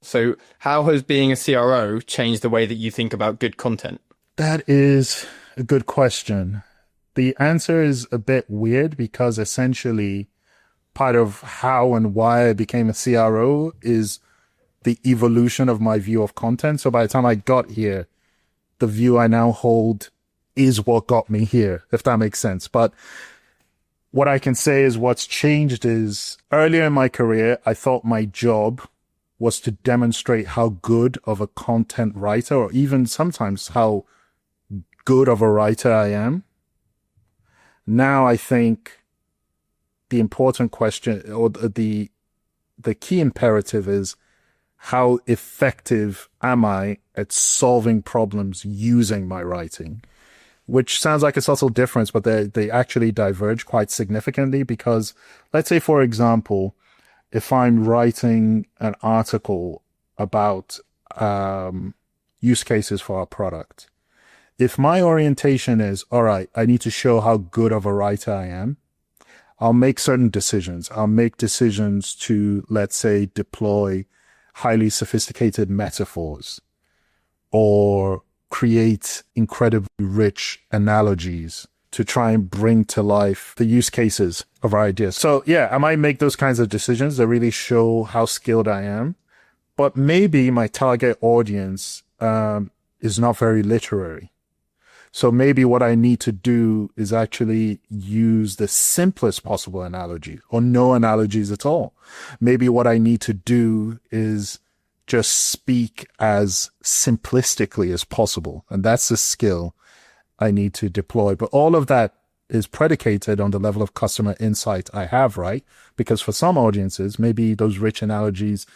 So how has being a CRO changed the way that you think about good content? That is a good question. The answer is a bit weird because essentially part of how and why I became a CRO is the evolution of my view of content. So by the time I got here, the view I now hold is what got me here, if that makes sense. But what I can say is what's changed is earlier in my career, I thought my job was to demonstrate how good of a content writer, or even sometimes how good of a writer I am. Now I think the important question, or the key imperative, is how effective am I at solving problems using my writing? Which sounds like a subtle difference, but they actually diverge quite significantly because let's say, for example, if I'm writing an article about use cases for our product, if my orientation is, all right, I need to show how good of a writer I am, I'll make certain decisions. I'll make decisions to, let's say, deploy highly sophisticated metaphors or create incredibly rich analogies to try and bring to life the use cases of our ideas. So yeah, I might make those kinds of decisions that really show how skilled I am, but maybe my target audience is not very literary. So maybe what I need to do is actually use the simplest possible analogy or no analogies at all. Maybe what I need to do is just speak as simplistically as possible. And that's a skill I need to deploy. But all of that is predicated on the level of customer insight I have, right? Because for some audiences, maybe those rich analogies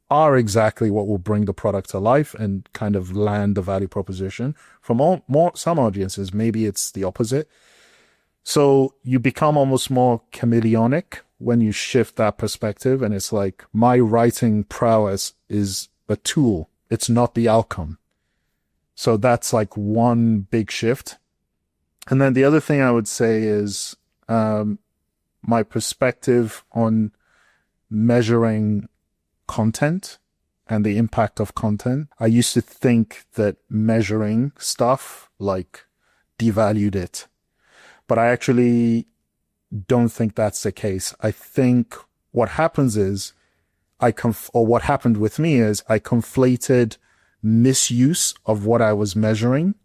are exactly what will bring the product to life and kind of land the value proposition. For some audiences, maybe it's the opposite. So you become almost more chameleonic when you shift that perspective. And it's like, my writing prowess is a tool. It's not the outcome. So that's like one big shift. And then the other thing I would say is my perspective on measuring content and the impact of content. I used to think that measuring stuff like devalued it, but I actually don't think that's the case. I think what happens is what happened with me is I conflated misuse of what I was measuring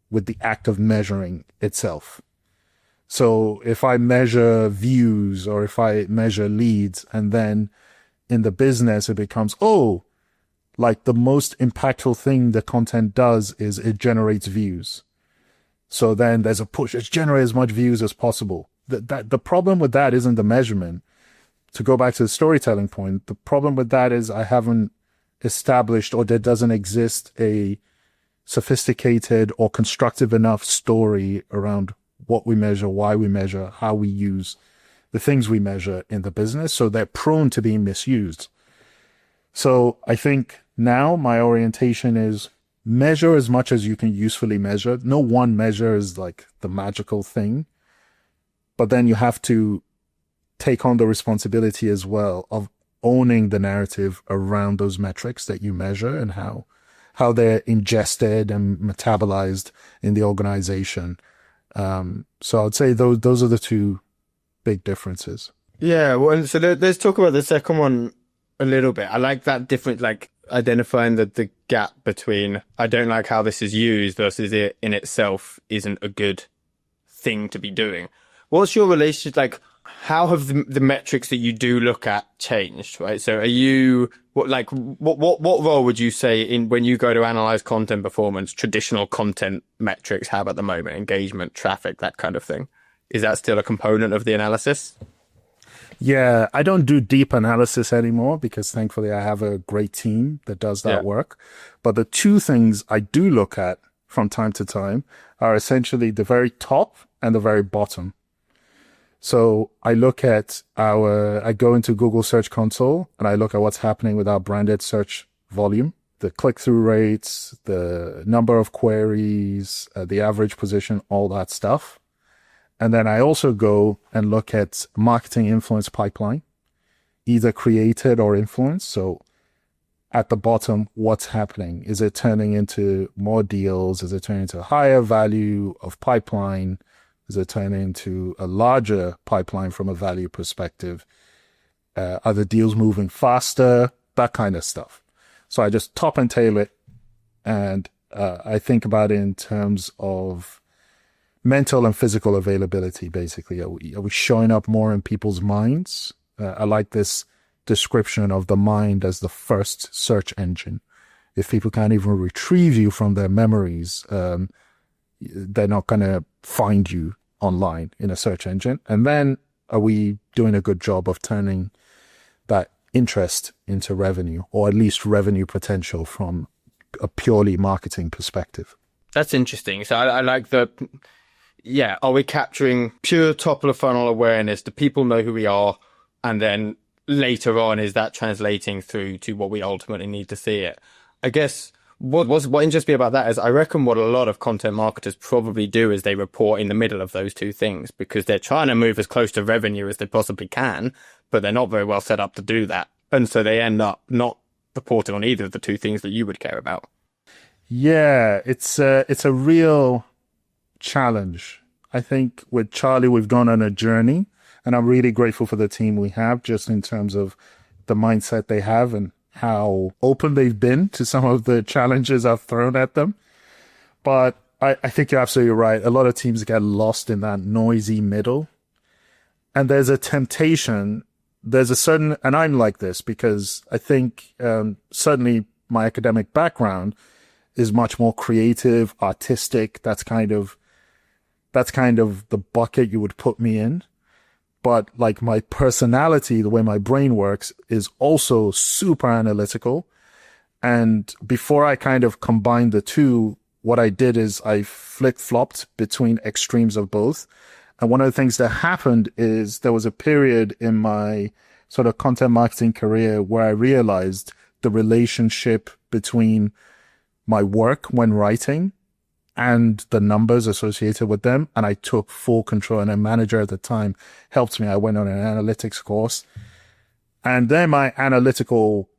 with the act of measuring itself. So if I measure views or if I measure leads, and then in the business it becomes, oh, like the most impactful thing the content does is it generates views. So then there's a push, let's generate as much views as possible. The problem with that isn't the measurement. To go back to the storytelling point, the problem with that is I haven't established, or there doesn't exist a sophisticated or constructive enough story around what we measure, why we measure, how we use the things we measure in the business. So they're prone to being misused. So I think now my orientation is measure as much as you can usefully measure. No one measure is like the magical thing, but then you have to take on the responsibility as well of owning the narrative around those metrics that you measure and how they're ingested and metabolized in the organization. So I'd say those are the two big differences. Yeah, well, so let's talk about the second one a little bit. I like that difference, like identifying the gap between I don't like how this is used versus it in itself isn't a good thing to be doing. What's your relationship like? How have the metrics that you do look at changed, right? So are you, what role would you say in when you go to analyze content performance, traditional content metrics have at the moment, engagement, traffic, that kind of thing? Is that still a component of the analysis? Yeah, I don't do deep analysis anymore because thankfully I have a great team that does that work. But the two things I do look at from time to time are essentially the very top and the very bottom. So I look at I go into Google Search Console and I look at what's happening with our branded search volume, the click-through rates, the number of queries, the average position, all that stuff. And then I also go and look at marketing influence pipeline, either created or influenced. So at the bottom, what's happening? Is it turning into more deals? Is it turning into a higher value of pipeline? Is it turning into a larger pipeline from a value perspective? Are the deals moving faster? That kind of stuff. So I just top and tail it, and I think about it in terms of mental and physical availability, basically. Are we showing up more in people's minds? I like this description of the mind as the first search engine. If people can't even retrieve you from their memories, they're not going to find you online in a search engine. And then are we doing a good job of turning that interest into revenue, or at least revenue potential from a purely marketing perspective? That's interesting. So I like are we capturing pure top of the funnel awareness? Do people know who we are? And then later on, is that translating through to what we ultimately need to see it? I guess what interests me about that is I reckon what a lot of content marketers probably do is they report in the middle of those two things, because they're trying to move as close to revenue as they possibly can, but they're not very well set up to do that. And so they end up not reporting on either of the two things that you would care about. Yeah, it's a real challenge. I think with Charlie, we've gone on a journey, and I'm really grateful for the team we have, just in terms of the mindset they have and how open they've been to some of the challenges I've thrown at them. But I think you're absolutely right. A lot of teams get lost in that noisy middle. And there's a temptation. There's a certain, and I'm like this because I think certainly my academic background is much more creative, artistic. That's kind of the bucket you would put me in. But like my personality, the way my brain works, is also super analytical. And before I kind of combined the two, what I did is I flip-flopped between extremes of both. And one of the things that happened is there was a period in my sort of content marketing career where I realized the relationship between my work when writing and the numbers associated with them. And I took full control, and a manager at the time helped me. I went on an analytics course, and then my analytical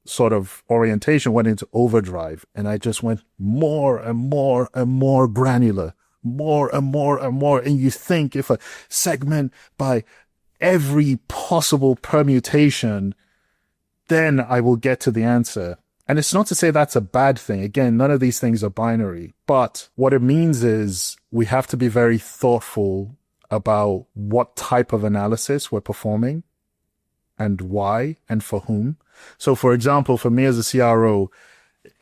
sort of orientation went into overdrive, and I just went more and more and more granular, more and more and more. And you think if a segment by every possible permutation, then I will get to the answer. And it's not to say that's a bad thing. Again, none of these things are binary. But what it means is we have to be very thoughtful about what type of analysis we're performing and why and for whom. So, for example, for me as a CRO,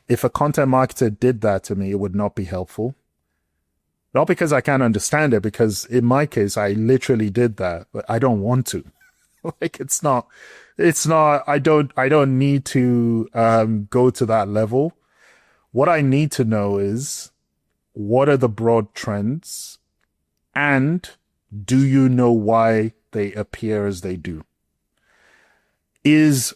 if a content marketer did that to me, it would not be helpful. Not because I can't understand it, because in my case, I literally did that, but I don't want to. Like, I don't need to go to that level. What I need to know is, what are the broad trends, and do you know why they appear as they do?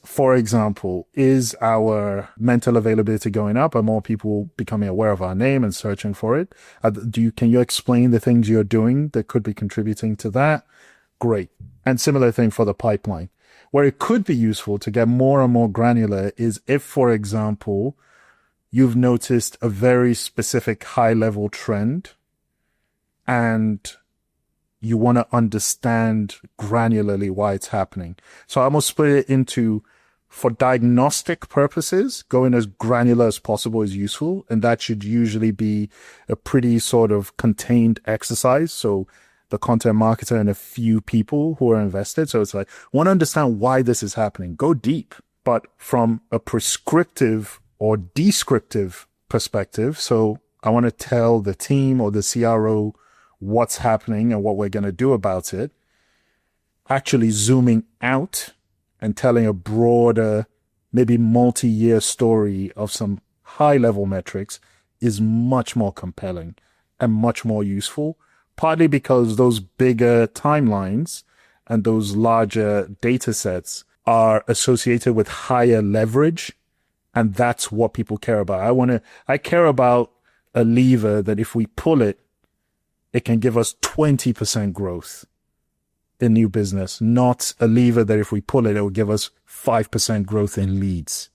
For example, is our mental availability going up? Are more people becoming aware of our name and searching for it? Can you explain the things you're doing that could be contributing to that? Great. And similar thing for the pipeline. Where it could be useful to get more and more granular is if, for example, you've noticed a very specific high-level trend and you want to understand granularly why it's happening. So I almost split it into, for diagnostic purposes, going as granular as possible is useful, and that should usually be a pretty sort of contained exercise. So the content marketer and a few people who are invested. So it's like, want to understand why this is happening. Go deep. But from a prescriptive or descriptive perspective, so I want to tell the team or the CRO what's happening and what we're going to do about it, actually zooming out and telling a broader, maybe multi-year story of some high-level metrics is much more compelling and much more useful. Partly because those bigger timelines and those larger data sets are associated with higher leverage, and that's what people care about. I care about a lever that if we pull it, it can give us 20% growth in new business, not a lever that if we pull it, it will give us 5% growth in leads.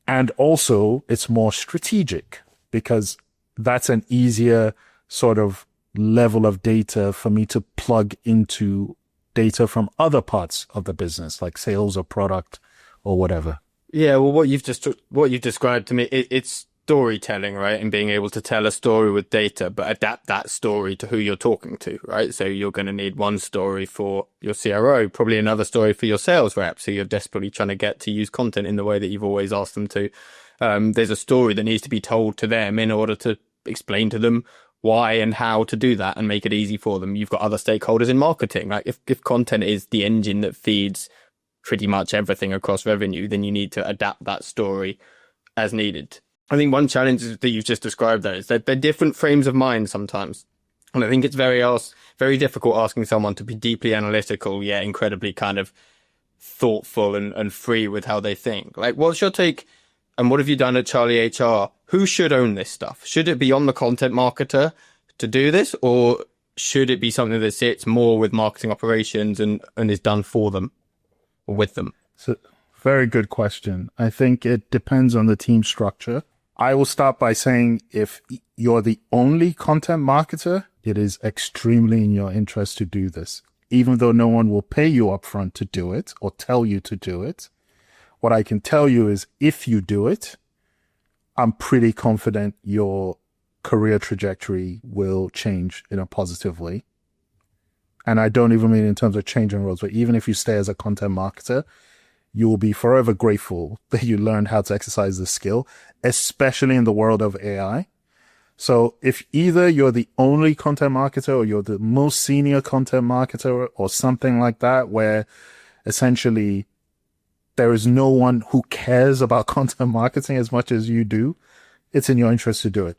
And also it's more strategic because that's an easier sort of level of data for me to plug into data from other parts of the business, like sales or product or whatever. Yeah, well, what you've described to me, it's storytelling, right? And being able to tell a story with data, but adapt that story to who you're talking to, right? So you're going to need one story for your CRO, probably another story for your sales rep. So you're desperately trying to get to use content in the way that you've always asked them to. There's a story that needs to be told to them in order to explain to them why and how to do that and make it easy for them. You've got other stakeholders in marketing. Like if content is the engine that feeds pretty much everything across revenue, then you need to adapt that story as needed. I think one challenge that you've just described there is that they're different frames of mind sometimes. And I think it's very difficult asking someone to be deeply analytical, yet incredibly kind of thoughtful and free with how they think. Like, what's your take and what have you done at Charlie HR? Who should own this stuff? Should it be on the content marketer to do this, or should it be something that sits more with marketing operations and is done for them or with them? So, very good question. I think it depends on the team structure. I will start by saying if you're the only content marketer, it is extremely in your interest to do this. Even though no one will pay you upfront to do it or tell you to do it, what I can tell you is if you do it, I'm pretty confident your career trajectory will change in a positive way. And I don't even mean in terms of changing roles, but even if you stay as a content marketer, you will be forever grateful that you learned how to exercise this skill, especially in the world of AI. So if either you're the only content marketer or you're the most senior content marketer or something like that, where essentially there is no one who cares about content marketing as much as you do, it's in your interest to do it.